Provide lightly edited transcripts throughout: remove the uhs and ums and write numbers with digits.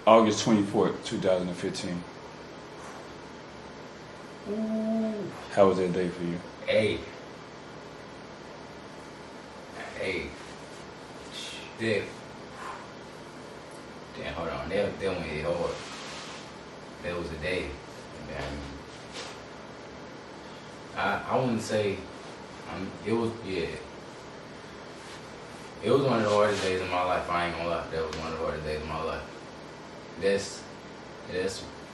August 24th, 2015. Ooh. How was that day for you? Hey. Hey. That. Damn, hold on. That one hit hard. That was a day. I wouldn't say. It was, yeah. It was one of the hardest days of my life. I ain't gonna lie. That was one of the hardest days of my life. That's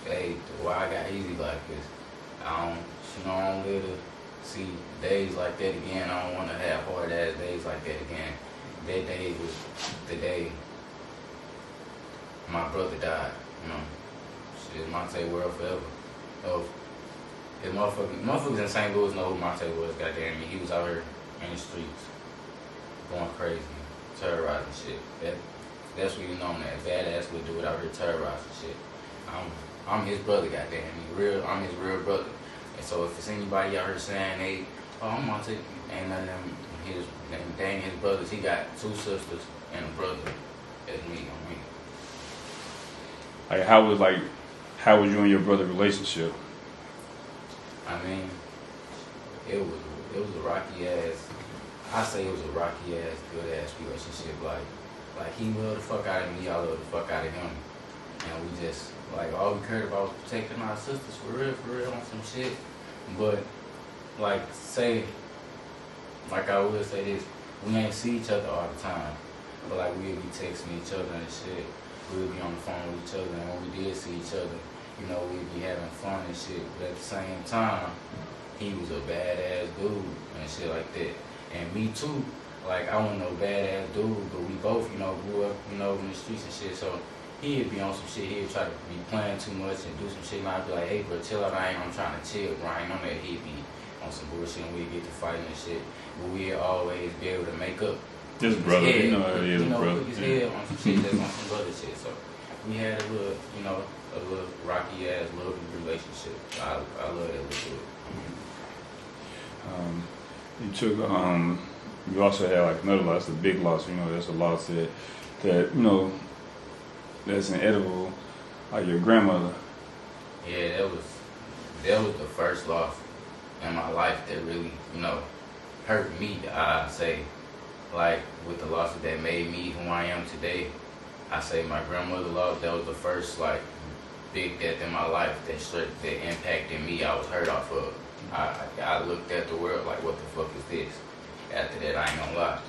hey, why I got easy like this. I don't live to see days like that again. I don't want to have hard ass days like that again. That day was the day my brother died. You know, shit, Monte world forever. So, his motherfuckers in St. Louis know who Monte was. Goddamn me, he was out here in the streets, going crazy, terrorizing shit. That's what you know that badass would do it out here terrorizing shit. I'm his brother, goddamn me, I'm his real brother. And so if it's anybody out here saying, hey, oh, I'm Monte, ain't none of them they ain't his brothers. He got 2 sisters and a brother. That's me, I'm me. Like, how was you and your brother relationship? I mean, it was a rocky ass. I say it was a rocky ass, good ass relationship. Like he loved the fuck out of me, I loved the fuck out of him, and we just all we cared about was protecting our sisters for real on some shit. But I would say this, we ain't see each other all the time, but we'd be texting each other and shit. We'd be on the phone with each other, and when we did see each other, you know, we'd be having fun and shit. But at the same time, he was a badass dude and shit like that. And me too, I wasn't no badass dude, but we both, you know, grew up, you know, in the streets and shit. So he'd be on some shit, he'd try to be playing too much and do some shit, and I'd be like, hey bro, chill out, I'm trying to chill, bro, I ain't on that. He'd be on some bullshit and we'd get to fighting and shit. But we'd always be able to make up. This brother, head, you know how he is, brother. Put his head on some shit that's on some other shit. So we had a little, you know, a little rocky ass little relationship. I love that little. You took you also had another loss, a big loss. You know, that's a loss that you know that's inedible. Like your grandmother. Yeah, that was the first loss in my life that really, you know, hurt me. I say, with the losses that made me who I am today. I say my grandmother lost. That was the first big death in my life that impacted me. I was hurt off of. I looked at the world like, what the fuck is this? After that, I ain't gonna lie,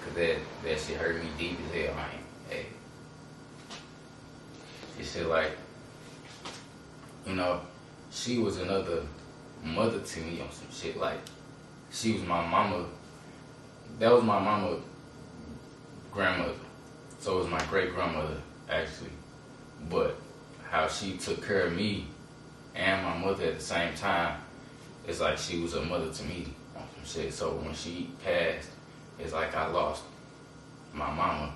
cause that shit hurt me deep as hell. Hey, it's shit you know, she was another mother to me on some shit. She was my mama. That was my mama grandmother. So it was my great grandmother, actually. But how she took care of me and my mother at the same time, it's like she was a mother to me on some shit. So when she passed, it's like I lost my mama,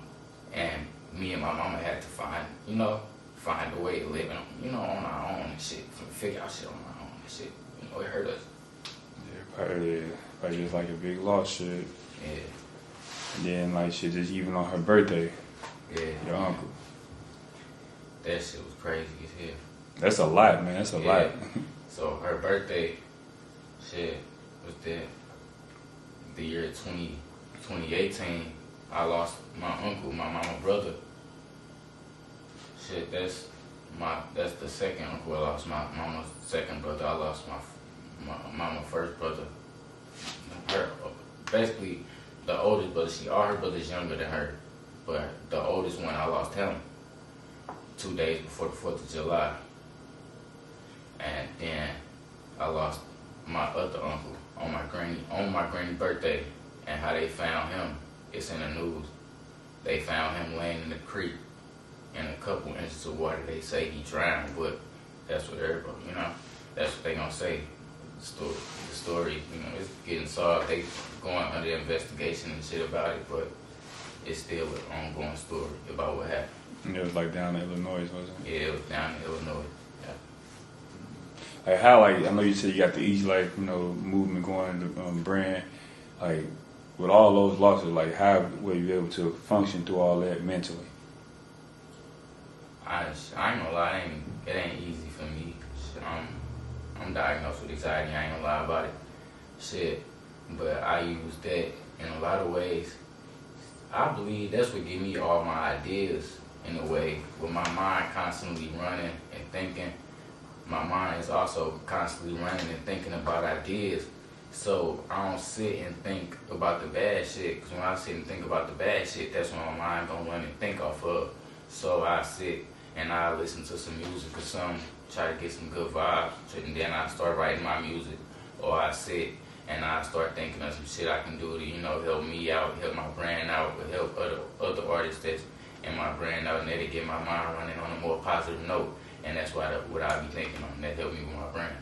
and me and my mama had to find a way to live, on our own and shit, figure out shit on our own and shit. You know, it hurt us. Yeah, probably just like a big loss, shit. Yeah. And then shit, just even on her birthday. Yeah. Your uncle. That shit was crazy as hell. That's a lot, man. That's a lot. So her birthday, shit, was the year 2018. I lost my uncle, my mama brother. Shit, that's the second uncle I lost. My mama's second brother. I lost my mama first brother. Her, basically, the oldest brother. All her brothers younger than her, but the oldest one, I lost him 2 days before the 4th of July. And then I lost my other uncle on my granny birthday. And how they found him, it's in the news. They found him laying in the creek in a couple inches of water. They say he drowned, but that's what everybody, you know, that's what they gonna say. The story, you know, it's getting solved. They going under investigation and shit about it, but it's still an ongoing story about what happened. And it was down in Illinois, wasn't it? Yeah, it was down in Illinois. Yeah. How I know you said you got the Easy Life, you know, movement going, the brand. With all those losses, how were you able to function through all that mentally? I ain't gonna lie, it ain't easy for me. Shit, I'm diagnosed with anxiety. I ain't gonna lie about it. Shit, but I use that in a lot of ways. I believe that's what give me all my ideas in a way. With my mind constantly running and thinking, my mind is also constantly running and thinking about ideas. So I don't sit and think about the bad shit, because when I sit and think about the bad shit, that's when my mind gonna run and think off of. So I sit and I listen to some music or something, try to get some good vibes, and then I start writing my music. Or I sit and I start thinking of some shit I can do to, help me out, help my brand out, or help other artists that's in my brand out, and that'll get my mind running on a more positive note. And that's what I be thinking on. That help me with my brand.